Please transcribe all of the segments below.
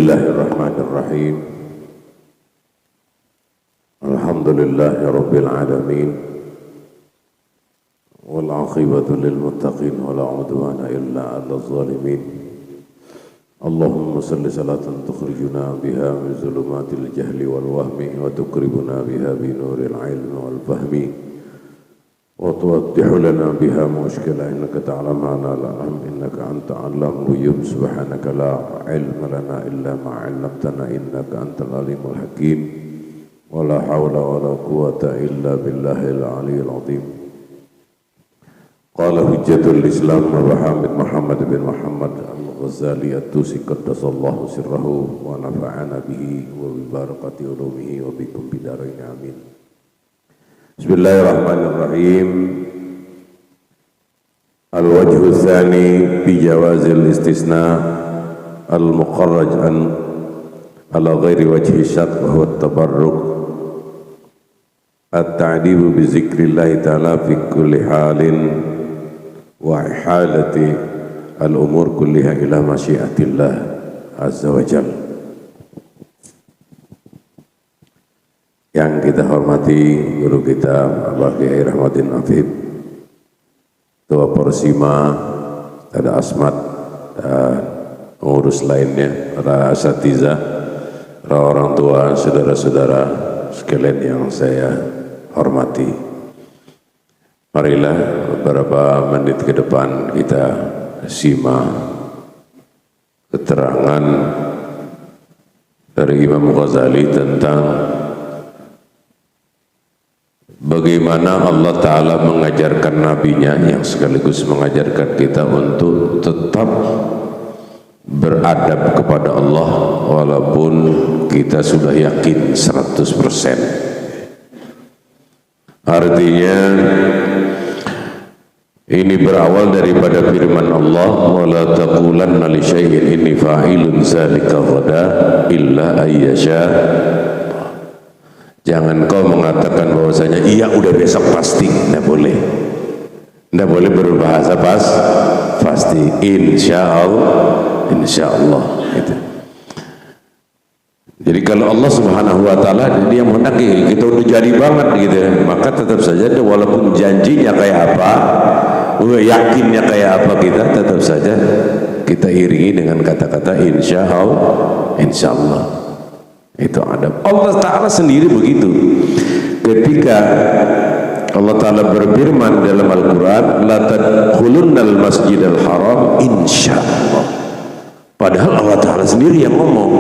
Bismillahirrahmanirrahim. Alhamdulillahi rabbil alamin. Wal 'aqibatu lil muttaqin wa la 'udwana illa 'alal zalimin. Allahumma salli salatan tukhrijuna biha min zulumatil jahli wal wahmi wa tuqribuna biha bi nuril 'ilmi wal fahmi. وتوضح لنا بها مشكلة إنك تعلم ما لا نعلم إنك أنت علام الغيوب سبحانك لا علم لنا إلا ما علمتنا إنك أنت العليم الحكيم ولا حول ولا قوة إلا بالله العلي العظيم. قال حجة الإسلام أبو حامد محمد بن محمد الغزالي الطوسي قدس الله سره ونفعنا به وببركة علومه وبكم بدارين آمين. Bismillahirrahmanirrahim. Al-wajhu tsani bi jawazil istisna al-muqarraj an ala ghairi wajhi syart wa huwa at-tabarruk at-ta'dibu bi zikrillah ta'ala fi kulli halin wa halati al-umur kulliha ila masyiatillah azza wa jalla. Yang kita hormati guru kita Bapak Kiai Rahmatin Afif, Ketua Porsima, ada Asmat dan pengurus lainnya, para asatidzah, para orang tua, saudara-saudara sekalian yang saya hormati. Marilah beberapa menit ke depan kita simak keterangan dari Imam Ghazali tentang bagaimana Allah Ta'ala mengajarkan nabinya yang sekaligus mengajarkan kita untuk tetap beradab kepada Allah walaupun kita sudah yakin 100%. Artinya ini berawal daripada firman Allah, wala taqulanna li syai'in inni fa'ilun dzalika ghadan illa ayyasha. Jangan kau mengatakan bahwasanya iya udah besok pasti, tidak boleh. Tidak boleh berbahasa pasti. Insyaallah gitu. Jadi kalau Allah Subhanahu wa taala dia menghendaki kita udah jadi banget gitu, maka tetap saja walaupun janjinya kayak apa, yakinnya kayak apa, kita tetap saja kita iringi dengan kata-kata insyaallah. Itu adab. Allah Ta'ala sendiri begitu. Ketika Allah Ta'ala berfirman dalam Al-Quran, la tadkhulunnal masjidal haram insyaallah. Padahal Allah Ta'ala sendiri yang ngomong.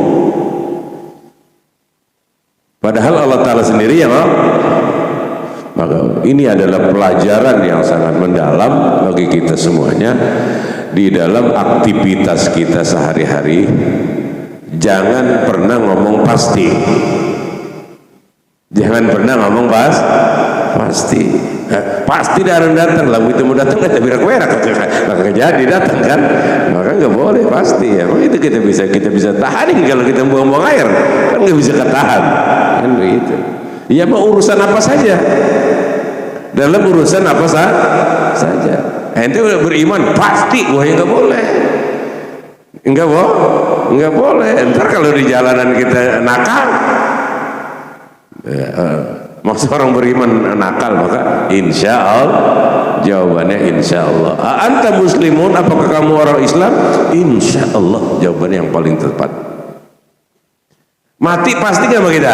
Maka ini adalah pelajaran yang sangat mendalam bagi kita semuanya di dalam aktivitas kita sehari-hari. Jangan pernah ngomong pasti. Pasti. Pasti datang lah, itu mau datang kita berak-berak, nggak jadi datang kan? Maka nggak boleh pasti. Emang itu kita bisa tahanin kalau kita buang-buang air, kan nggak bisa ketahan, kan begitu. Ya mau urusan apa saja, dalam urusan apa saja. Ente udah beriman pasti, wah ya nggak boleh. Enggak boleh. Ntar kalau di jalanan kita nakal, maksud orang beriman nakal, maka insya Allah jawabannya insya Allah. Anta muslimun, apakah kamu orang Islam? Insya Allah jawabannya yang paling tepat. Mati pasti nggak sama kita?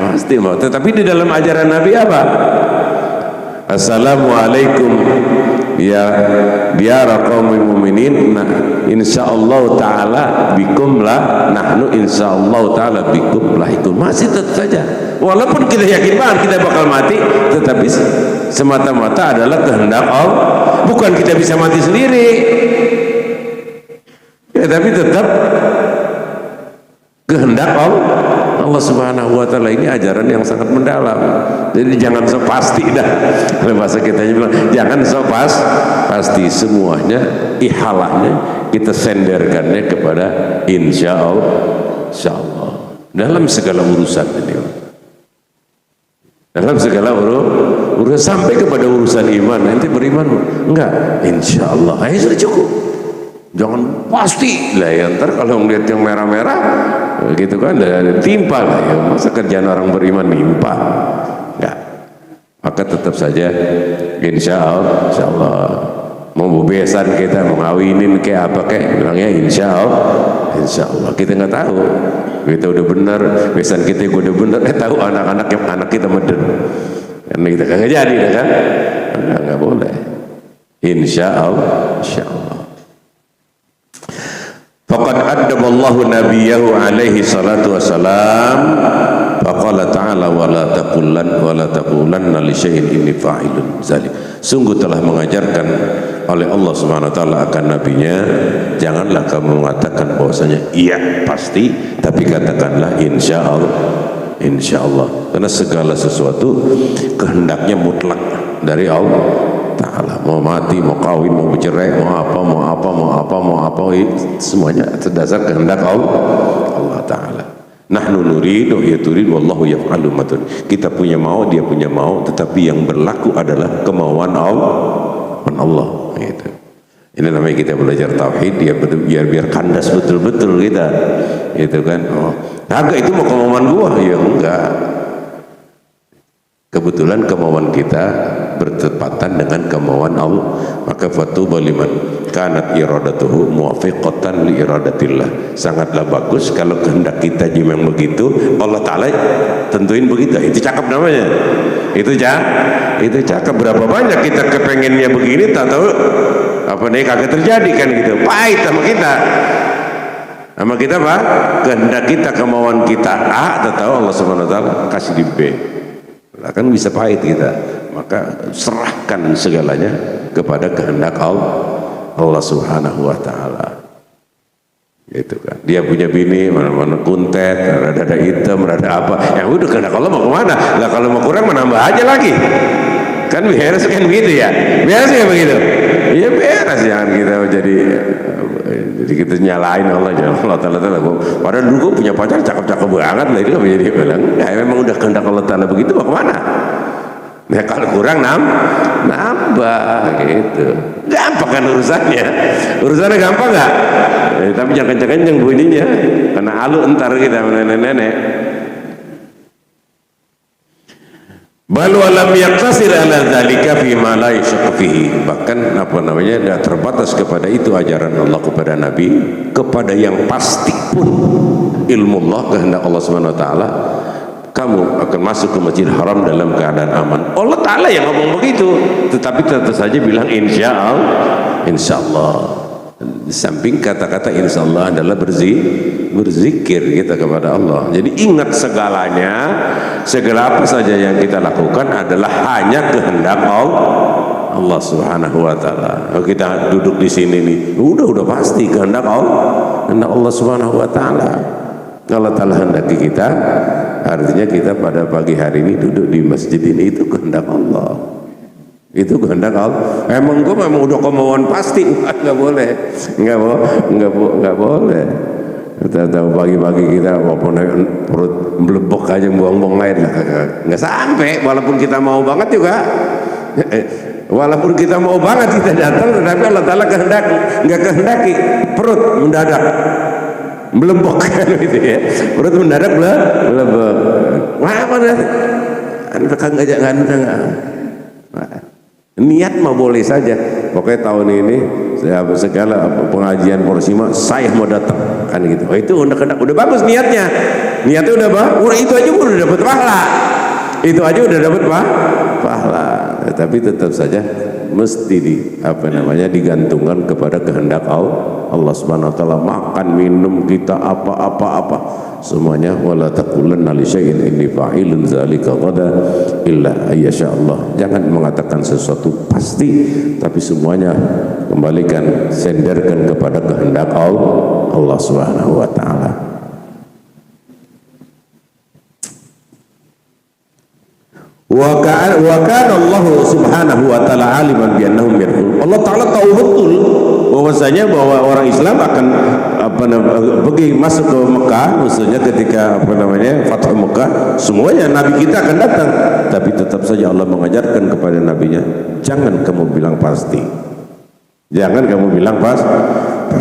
Pasti mau. Tetapi di dalam ajaran Nabi apa? Assalamualaikum ya biara qaumil mu'minin, nah insyaallah taala bikum la nahnu insyaallah taala bikum lahiqun. Masih tetap saja walaupun kita yakin banget kita bakal mati, tetapi semata-mata adalah kehendak Allah, bukan kita bisa mati sendiri ya, tapi tetap kehendak Allah Subhanahu wa taala. Ini ajaran yang sangat mendalam. Jadi jangan so pasti dah. Kalau bahasa kita bilang jangan so pasti, semuanya ihalahnya kita senderkannya kepada insyaallah dalam segala urusan ini. Dalam segala urusan sampai kepada urusan iman. Nanti beriman enggak? Insyaallah. Sudah cukup. Jangan pasti lah ya, ntar kalau ngeliat yang merah-merah gitu kan timpa lah ya. Masa kerjaan orang beriman nimpa? Enggak. Maka tetap saja insya Allah mau bebesan kita, mau ngawinin kayak apa kayak bilangnya insya Allah. Kita nggak tahu kita udah benar, besan kita udah benar, tahu anak kita meden karena kita kagak jadi kan. Nggak boleh. Insya Allah. Faqad addaballahu nabiyahu alaihi salatu wassalam faqala ta'ala wa la taqulanna li syai'in inni fa'ilun zalik. Sungguh telah mengajarkan oleh Allah Subhanahu wa taala akan nabinya, janganlah kamu mengatakan bahwasanya iya pasti, tapi katakanlah insya Allah, karena segala sesuatu kehendaknya mutlak dari Allah Ta'ala. Mau mati, mau kawin, mau bercerai, mau apa, semuanya terdasar kehendak Allah Ta'ala. Nahnu nuridu ya turid wallahu yaf'alu ma turid. Kita punya mau, dia punya mau, tetapi yang berlaku adalah kemauan Allah gitu. Ini namanya kita belajar tauhid, biar kandas betul-betul kita gitu kan. Agak itu mau kemauan gua ya enggak. Kebetulan kemauan kita bertepatan dengan kemauan Allah, maka fatuba liman kanat iradatuhu muwafiqatan li iradatillah. Sangatlah bagus kalau kehendak kita memang begitu, Allah Ta'ala tentuin begitu. Itu cakep namanya. Itu cakep. Berapa banyak kita kepengennya begini, tak tahu apa nih kagak terjadi kan gitu. Pahit sama kita. Sama kita apa? Kehendak kita, kemauan kita A, tak tahu Allah Subhanahu wa taala kasih di B. Akan bisa pahit kita, maka serahkan segalanya kepada kehendak Allah Subhanahu wa taala. Gitu kan. Dia punya bini mana-mana kuntet, rada hitam, rada apa. Ya udah, kehendak Allah mau kemana? Lah kalau mau kurang menambah aja lagi. Kan beres kan begitu ya. Beres ya begitu. Iya beres, jangan kita jadi kita nyalain Allah Ta'ala. Padahal dulu gue punya pacar cakep-cakep banget lah, itu kan menjadi bilang ya memang udah kehendak Allah Ta'ala begitu, mau kemana? Nah kalau kurang nambah gitu. Gampang kan urusannya gampang nggak? Tapi jangan kenceng-kenceng bunyinya, karena halu entar kita nenek-nenek. Bal walam yaktasir ala dzalika fi ma la yashaq fihi. Bahkan tidak terbatas kepada itu ajaran Allah kepada Nabi, kepada yang pasti pun ilmu Allah, kehendak Allah Subhanahu wa taala, kamu akan masuk ke Masjidil Haram dalam keadaan aman. Allah Ta'ala yang ngomong begitu, tetapi tetap saja bilang insya Allah. Di samping kata-kata insya Allah adalah berzikir kita kepada Allah. Jadi ingat segalanya, segala apa saja yang kita lakukan adalah hanya kehendak Allah Subhanahu wa taala. Kalau kita duduk di sini nih, udah pasti kehendak Allah Subhanahu wa taala. Allah Ta'ala hendaki kita, artinya kita pada pagi hari ini duduk di masjid ini, itu kehendak Allah. Itu kehendak Allah. Emang gue memang udah kemauan pasti, nggak boleh. Kita tahu pagi-pagi kita walaupun perut melebok aja buang-buang air, nggak sampai. Walaupun kita mau banget juga, walaupun kita mau banget kita datang, tetapi Allah Ta'ala nggak kehendaki perut mendadak melebok kan gitu ya. Perut mendadak melebok. Wah mana? Anda jangan niat mah boleh saja. Pokoknya tahun ini segala pengajian Porsima saya mau datang kan gitu. Oh itu udah bagus niatnya udah itu aja udah dapat pahala. Itu aja udah dapat pahala. Tapi tetap saja mesti digantungkan kepada kehendak Allah Subhanahu wa taala. Makan, minum kita apa semuanya, wala taqulanna li syai'in inni fa'ilun dzalika ghada illa ayyasha Allah. Jangan mengatakan sesuatu pasti, tapi semuanya kembalikan, senderkan kepada kehendak Allah Subhanahu wa taala. Wa kana Allah Subhanahu wa taala aliman bi annahum yadkhulun. Allah Taala tahu betul bahwasanya bahwa orang Islam akan pergi masuk ke Mekah, maksudnya ketika Fathu Mekah, semuanya Nabi kita akan datang. Tapi tetap saja Allah mengajarkan kepada nabinya, jangan kamu bilang pasti. Jangan kamu bilang pasti.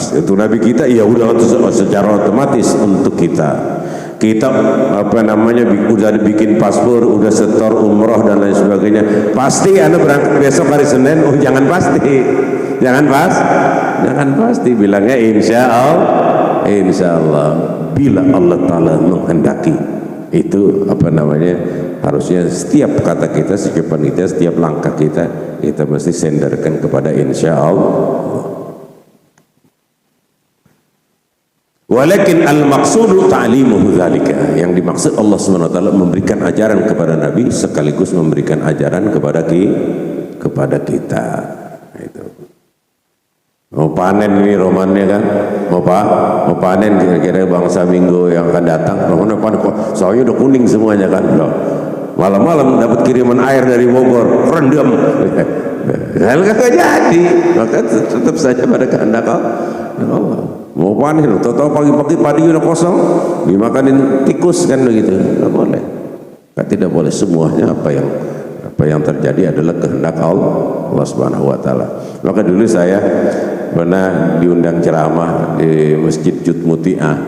Itu Nabi kita, ya udah secara otomatis untuk kita udah bikin paspor, udah setor umroh dan lain sebagainya, pasti Anda berangkat besok hari Senin. Oh, jangan pasti, jangan pasti, bilangnya insya Allah, bila Allah Ta'ala menghendaki. Itu harusnya setiap kata kita, setiap panitia, setiap langkah kita mesti sandarkan kepada insya Allah. Walakin al-maqsudu ta'limuhu dzalika, yang dimaksud Allah SWT memberikan ajaran kepada Nabi sekaligus memberikan ajaran kepada kita. Itu. Mau panen ini romannya kan, mau panen kira-kira bangsa minggu yang akan datang. Romannya panen kok, soalnya udah kuning semuanya kan. Malam-malam dapat kiriman air dari Bogor, rendam. Hal kagak jadi, maka tetap saja pada kehendak Allah. Mau panen, tahu pagi-pagi padi udah kosong, dimakanin tikus kan begitu, nggak boleh. Tidak boleh, semuanya apa yang terjadi adalah kehendak Allah Subhanahu Wa Taala. Maka dulu saya pernah diundang ceramah di Masjid Jud Muti'ah,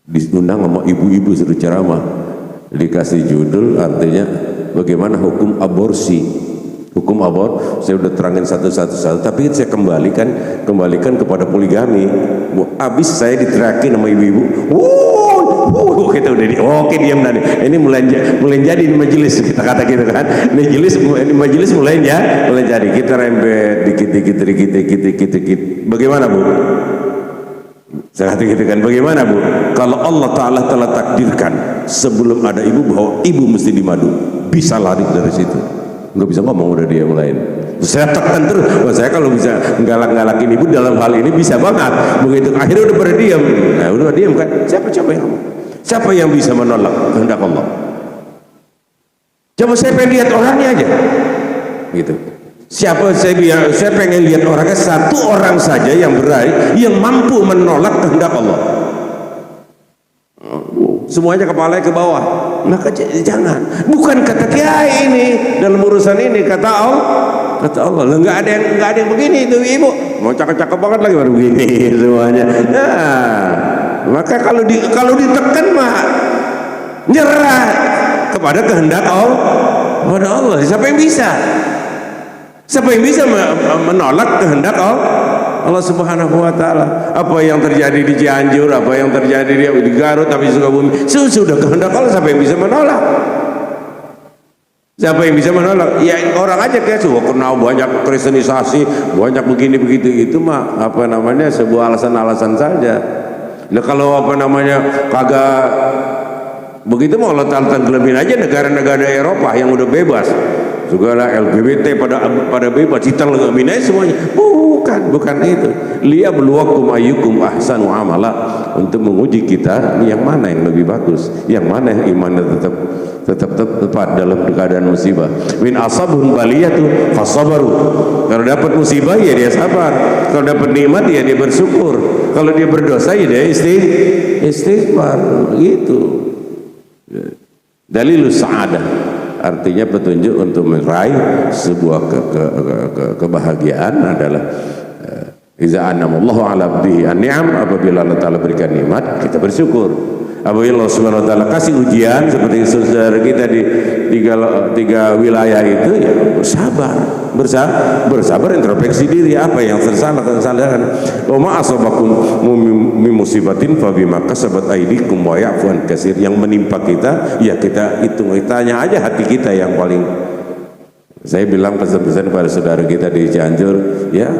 diundang sama ibu-ibu suruh ceramah, dikasih judul artinya bagaimana hukum aborsi. Hukum saya udah terangin satu-satu, tapi saya kembalikan kepada poligami. Habis saya diteriakin sama ibu-ibu, kita udah oke diam nanti. Ini mulai jadi di majelis, kita kata gitu kan. Majelis mulai jadi, kita rembet dikit. Bagaimana Bu? Saya kata gitu kan, bagaimana Bu? Kalau Allah Ta'ala telah takdirkan sebelum ada ibu bahwa ibu mesti dimadu, bisa lari dari situ. Nggak bisa ngomong, udah dia mulai. Saya tekan terus, saya kalau bisa galak-galakin ibu dalam hal ini bisa banget. Begitu akhirnya udah pada diam. Nah, udah diam kan? Siapa yang bisa menolak kehendak Allah? Coba saya pengen lihat orangnya aja. Gitu. Saya pengen lihat orangnya, satu orang saja yang berani, yang mampu menolak kehendak Allah. Semuanya kepalanya ke bawah. Maka jangan, bukan kata kiai ini dalam urusan ini, kata Allah. Nggak ada yang begini itu ibu, mau cakep-cakep banget lagi baru begini semuanya. Nah, maka kalau ditekan mah nyerah kepada kehendak Allah. Siapa yang bisa menolak kehendak Allah Subhanahu Wa Taala? Apa yang terjadi di Cianjur, apa yang terjadi di Garut, tapi Sukabumi, sudah kehendak Allah. Siapa yang bisa menolak? Ya orang aja kayak kenal banyak kristenisasi, banyak begini begitu, itu mah sebuah alasan-alasan saja. Nah kalau kagak begitu mau Allah tenggelamin aja negara-negara Eropa yang udah bebas. Segala LGBT pada bebas, kita ngelamin aja semuanya. Bukan itu. Liyabluwakum ayyukum ahsanu amala, untuk menguji kita yang mana yang lebih bagus, yang mana yang imannya tetap tepat dalam keadaan musibah. Min asabun baliyatu fasabaru. Kalau dapat musibah ya dia sabar, kalau dapat nikmat ya dia bersyukur, kalau dia berdosa ya dia istighfar. Gitu. Dalilus sa'adah, artinya petunjuk untuk meraih sebuah kebahagiaan adalah iza anamallahu ala abdihi an-ni'am, apabila Allah Ta'ala berikan nikmat kita bersyukur. Apabila Allah Subhanahu Wa Ta'ala kasih ujian seperti saudara kita di tiga wilayah itu, ya bersabar introspeksi diri, apa yang tersalah. Wa ma asabakum min musibatin fa bima kasabat aydikum wa ya'fu an katsir. Yang menimpa kita ya kita hitung, tanya aja hati kita yang paling. Saya bilang pesan-pesan pada saudara kita di Cianjur, ya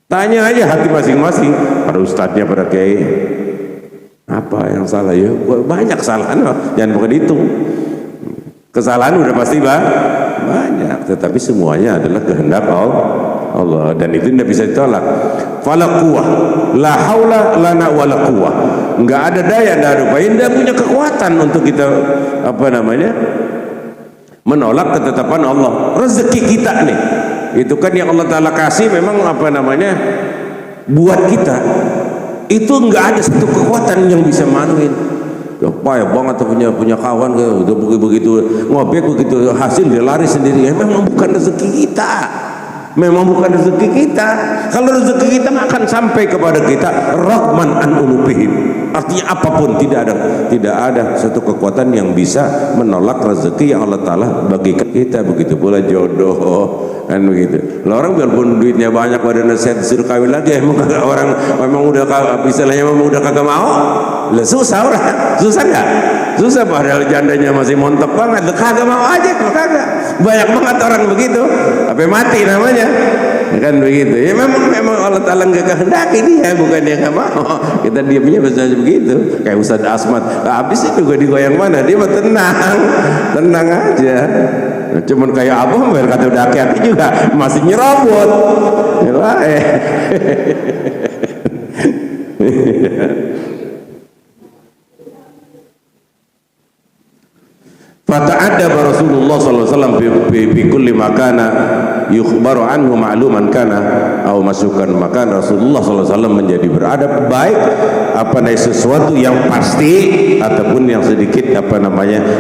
tanya aja hati masing-masing, pada ustadznya, pada kiai, apa yang salah ya? Banyak kesalahan, jangan bukan dihitung. Kesalahan udah pasti banyak, tetapi semuanya adalah kehendak Allah, dan itu tidak bisa ditolak. Fala quwwah, la haula lana wala quwwah. Enggak ada daya, enggak ada upaya, enggak punya kekuatan untuk kita menolak ketetapan Allah. Rezeki kita nih, itu kan yang Allah Ta'ala kasih memang buat kita. Itu enggak ada satu kekuatan yang bisa manuin. Ya payah banget punya kawan udah begitu ngobek, begitu hasil dia lari sendiri. Ya memang bukan rezeki kita. memang bukan rezeki kita. Kalau rezeki kita akan sampai kepada kita rahman an unubihim. Artinya apapun tidak ada satu kekuatan yang bisa menolak rezeki yang Allah Ta'ala bagikan kita. Begitu pula jodoh kan begitu. Lah orang biarpun duitnya banyak pada nasihat disuruh kawin lagi, emang orang memang udah istilahnya memang udah kagak mau. Lah susah orang, susah nggak? Susah padahal jandanya masih montok banget, lah kagak mau aja, kagak. Banyak banget orang begitu, sampai mati namanya. Kan begitu. Ya memang Allah Ta'ala nggak kehendaki dia, bukan dia nggak mau. Kita diamnya biasanya begitu. Kayak Ustaz Asmat, nah, habis itu gue digoyang mana? Dia mah tenang aja. Cuman kayak Abu Hamir kata udah hati-hati juga masih nyerobot. Fata'addaba Rasulullah sallallahu alaihi wasallam bi kulli makana yukhbaru anhu ma'luman kana atau masukan, maka Rasulullah sallallahu alaihi wasallam menjadi beradab baik apa sesuatu yang pasti ataupun yang sedikit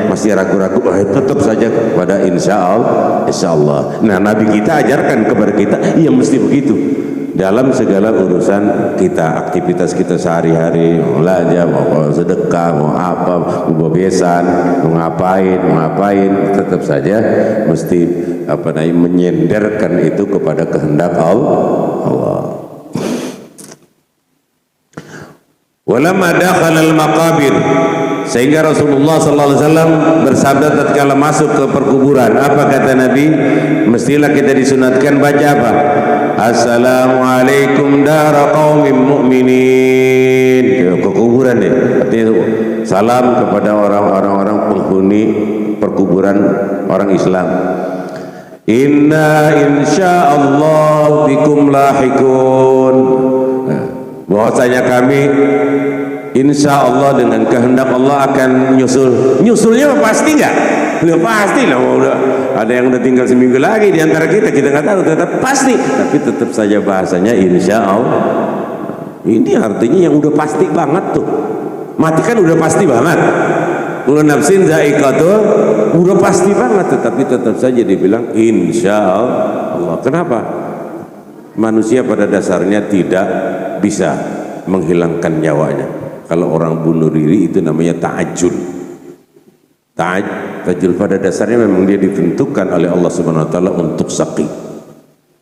masih ragu-ragu, tetap saja pada insyaallah. Nah, Nabi kita ajarkan kepada kita ya mesti begitu dalam segala urusan kita, aktivitas kita sehari-hari, mau belanja, mau sedekah, mau apa, mau bebesan, mau ngapain, tetap saja mesti menyenderkan itu kepada kehendak Allah. Walamma dakhala al-maqabir, sehingga Rasulullah sallallahu alaihi wasallam bersabda tatkala masuk ke perkuburan, apa kata Nabi? Mestilah kita disunatkan baca apa? Assalamualaikum dara qaumin mu'minin. Ke kuburan nih. Artinya salam kepada orang-orang penghuni perkuburan orang Islam. Inna insyaallah bikum lahikun. Bahwasanya kami insya Allah dengan kehendak Allah akan nyusul. Nyusulnya pasti nggak? Udah pasti lah. Udah ada yang udah tinggal seminggu lagi di antara kita nggak tahu, tetap pasti. Tapi tetap saja bahasanya insya Allah. Ini artinya yang udah pasti banget tuh. Mati kan udah pasti banget. Kullu nafsin za'iqatul, udah pasti banget. Tetapi tetap saja dibilang insya Allah. Kenapa? Manusia pada dasarnya tidak bisa menghilangkan nyawanya. Kalau orang bunuh diri itu namanya ta'ajjul. Ta'ajjul pada dasarnya memang dia ditentukan oleh Allah Subhanahu wa taala untuk sakit.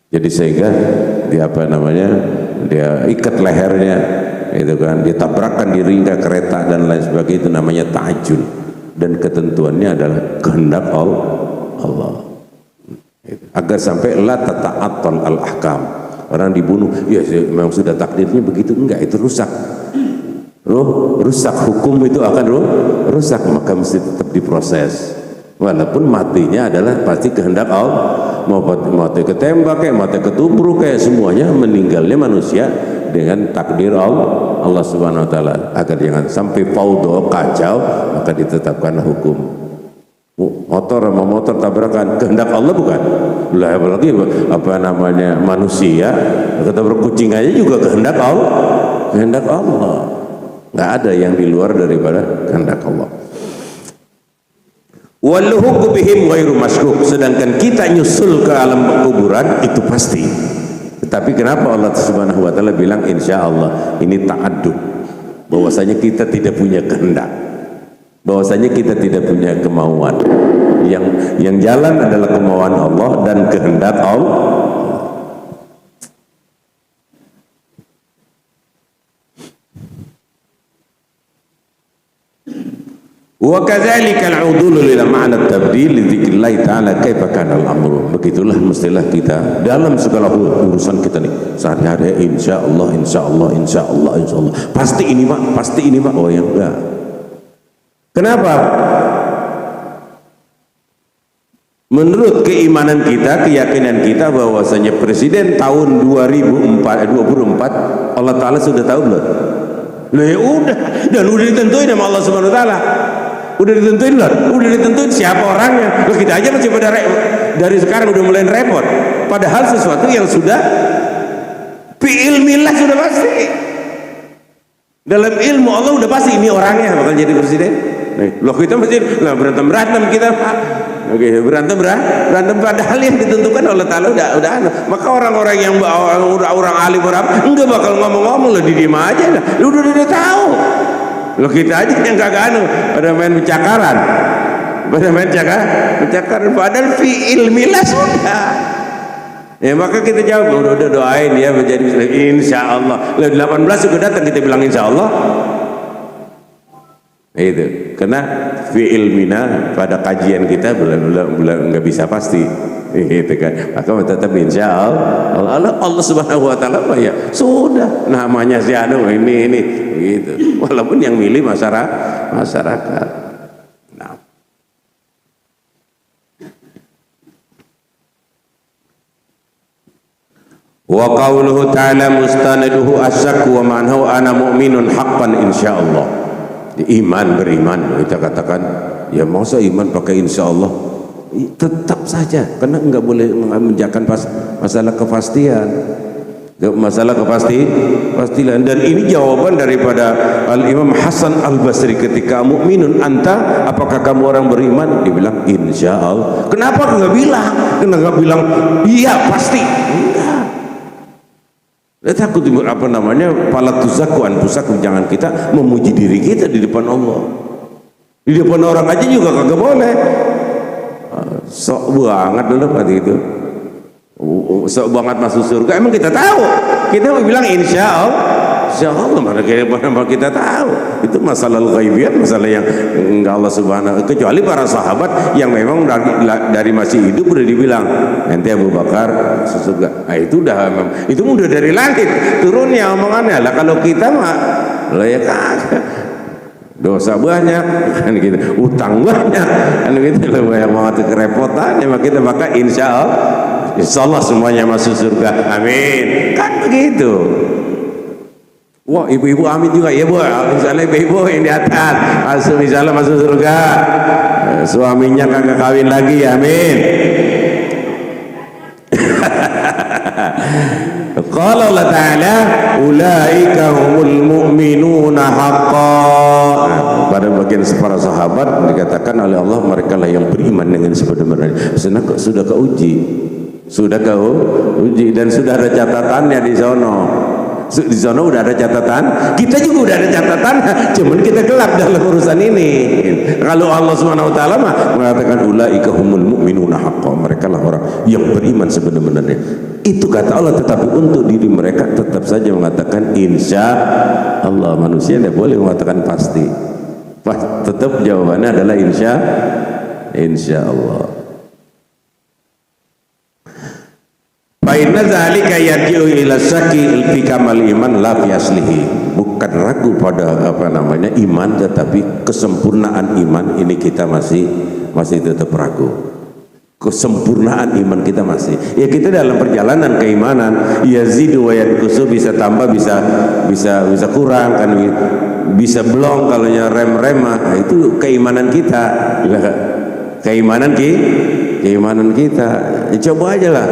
Jadi sehingga dia dia ikat lehernya, itu kan, dia tabrakkan diri ke kereta dan lain sebagainya, itu namanya ta'ajjul. Dan ketentuannya adalah kehendak Allah. Agar sampai la tata'attal al-ahkam. Orang dibunuh, ya memang sudah takdirnya begitu, enggak, itu rusak. Rusak hukum itu akan rusak, maka mesti tetap diproses. Walaupun matinya adalah pasti kehendak Allah. Mau mati ketembak kayak mati ketubruk kayak semuanya, meninggalnya manusia dengan takdir Allah Subhanahu wa taala. Agar jangan sampai faudo, kacau, maka ditetapkan hukum. Motor sama motor tabrakan, kehendak Allah bukan? Lah apalagi manusia ketabrak kucing aja juga kehendak Allah. Nggak ada yang di luar daripada kehendak Allah. Walluhu bihim ghairu masykuk, sedangkan kita nyusul ke alam kuburan itu pasti. Tetapi kenapa Allah Subhanahu wa taala bilang insyaallah? Ini ta'addud, bahwasanya kita tidak punya kehendak, bahwasanya kita tidak punya kemauan. Yang jalan adalah kemauan Allah dan kehendak Allah. Wa kadzalika al-udul ila ma'na at-tabdil li dzikrillah ta'ala kaifa kana al-amru. Begitulah mestilah kita dalam segala urusan kita nih sehari-hari, insyaallah pasti ini Pak. Oh ya enggak. Kenapa? Menurut keimanan kita, keyakinan kita bahwasanya presiden tahun 2024 Allah Ta'ala sudah tahu belum? Loh ya udah, dan udah ditentuin sama Allah Subhanahu wa taala. Udah ditentuin siapa orangnya. Loh, kita aja masih pada dari sekarang udah mulai repot. Padahal sesuatu yang sudah fi ilmillah sudah pasti. Dalam ilmu Allah udah pasti ini orangnya bakal jadi presiden. Loh kita masih berantem kita Pak. Oke, berantem padahal yang ditentukan oleh Ta'ala udah. Maka orang-orang yang orang alim enggak bakal ngomong-ngomong, lo diem aja lah. Udah tahu. Lo kita aja yang kagak pada main bercakaran. Padahal fi ilmilah sudah. Ya maka kita jawab, udah doain ya menjadi insyaallah. 18 juga datang kita bilang insyaallah. Itu karena fi ilmina pada kajian kita belum nggak bisa pasti gitu kan, maka tetap insyaallah Allah Subhanahu wa taala ya sudah namanya si anu ini gitu, walaupun yang milih masyarakat. Nah, wa qauluhu ta'ala mustanaduhu asyaku wa manhu ana mu'minun haqqan insyaallah. Beriman kita katakan ya masa iman pakai insya Allah, tetap saja karena enggak boleh menjakan masalah kepastian pastian. Dan ini jawaban daripada Al-Imam Hasan Al-Basri ketika mukminun anta, apakah kamu orang beriman? Dibilang insya Allah. Kenapa enggak bilang iya pasti? Takut pala tuzaku anfusakum, jangan kita memuji diri kita di depan Allah. Di depan orang aja juga kagak boleh. Sok banget dulu pada itu. Sok banget masuk surga. Emang kita tahu. Kita mau bilang insya Allah mana kita tahu. Itu masalah ghaibiyat, masalah yang enggak Allah Subhanahu, kecuali para sahabat yang memang dari masih hidup udah dibilang nanti Abu Bakar surga. Nah, itu udah dari langit turunnya omongannya lah. Kalau kita mah lah ya kagak, dosa banyak kan gitu, utang banyak kan gitu, banyak banget kerepotan. Ya kita maka insya Allah semuanya masuk surga, amin, kan begitu. Wah, ibu-ibu amin juga ya bu, misalnya ibu-ibu yang di atas misalnya masuk surga, suaminya kagak kawin lagi, amin. Qala Allah Ta'ala ulaika humul mu'minuna haqqan. Pada bagian para sahabat dikatakan oleh Allah, mereka lah yang beriman dengan sebenarnya. Sudah keuji dan sudah ada catatannya di sono. Di sana udah ada catatan, kita juga udah ada catatan, cuman kita gelap dalam urusan ini. Kalau Allah Subhanahu wa taala mengatakan ulaika humul mu'minuna haqqan, mereka lah orang yang beriman sebenarnya. Itu kata Allah, tetapi untuk diri mereka tetap saja mengatakan insya Allah. Manusia tidak boleh mengatakan pasti. Tetap jawabannya adalah insya Allah. Fa'inna zalika yarji'u ila syaki fi kamal iman la fi aslihi. Bukan ragu pada iman, tetapi kesempurnaan iman ini kita masih tetap ragu. Kesempurnaan iman kita masih. Ya kita dalam perjalanan keimanan yazidu wa yanqusu, bisa tambah bisa kurang kan, bisa blong kalau rem itu keimanan kita. Keimanan kita. Ya, coba aja lah.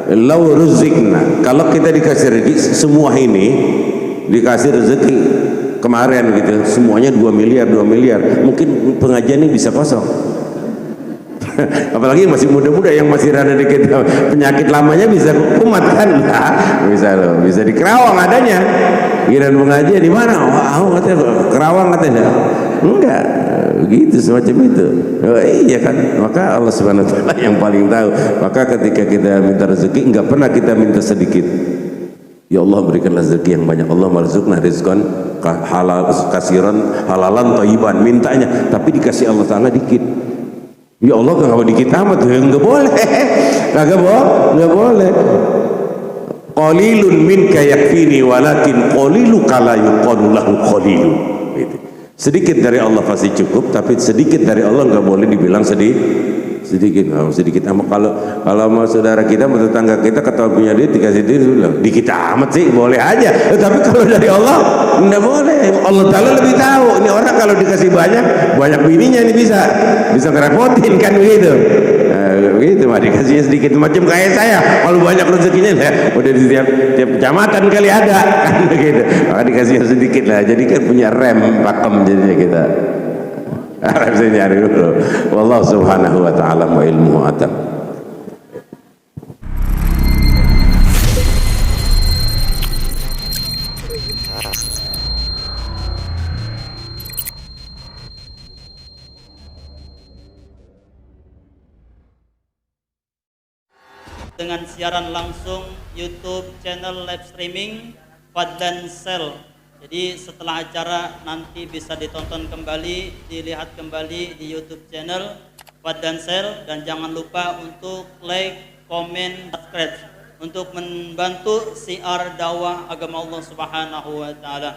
Lau ruzikna, kalau kita dikasih rezeki semua ini, dikasih rezeki kemarin gitu, semuanya 2 miliar, mungkin pengajian ini bisa kosong. Apalagi masih muda-muda yang masih rada dikit penyakit lamanya bisa kumat kan? Nah, bisa di Kerawang adanya. Giliran pengajian di mana? Wah, katanya Kerawang katanya. Enggak, begitu semacam itu. Oh, iya kan, maka Allah Subhanahu wa taala yang paling tahu. Maka ketika kita minta rezeki, enggak pernah kita minta sedikit. Ya Allah berikanlah rezeki yang banyak. Allah marzuqna rizqan halal kasiran halalan thayyiban, mintanya, tapi dikasih Allah taala dikit. Ya Allah kenapa dikit amat? Enggak boleh. Enggak boleh. Qalilun minka yakfini walakin qaliluka la yuqalu lahu qalilun. Gitu. Sedikit dari Allah pasti cukup, tapi sedikit dari Allah nggak boleh dibilang sedikit. Kalau mau saudara kita, mau tetangga kita ketahui punya duit dikasih duit, bilang dikit amat sih, boleh aja. Tapi kalau dari Allah nggak boleh. Allah Taala lebih tahu. Ini orang kalau dikasih banyak bininya ini bisa ngerepotin kan begitu. Begitu mah dikasihnya sedikit, macam kayak saya kalau banyak rezekinya udah di tiap kecamatan kali ada kan begitu, maka dikasihnya sedikit lah, jadi kan punya rem pakem jadinya kita. Saya nyari dulu. Wallahu subhanahu wa ta'ala wa ilmuhu atam. Dengan siaran langsung YouTube channel live streaming Fadlan Sel. Jadi setelah acara nanti bisa ditonton kembali, dilihat kembali di YouTube channel Fadlan Sel, dan jangan lupa untuk like, komen, subscribe untuk membantu siar dakwah agama Allah Subhanahu wa taala.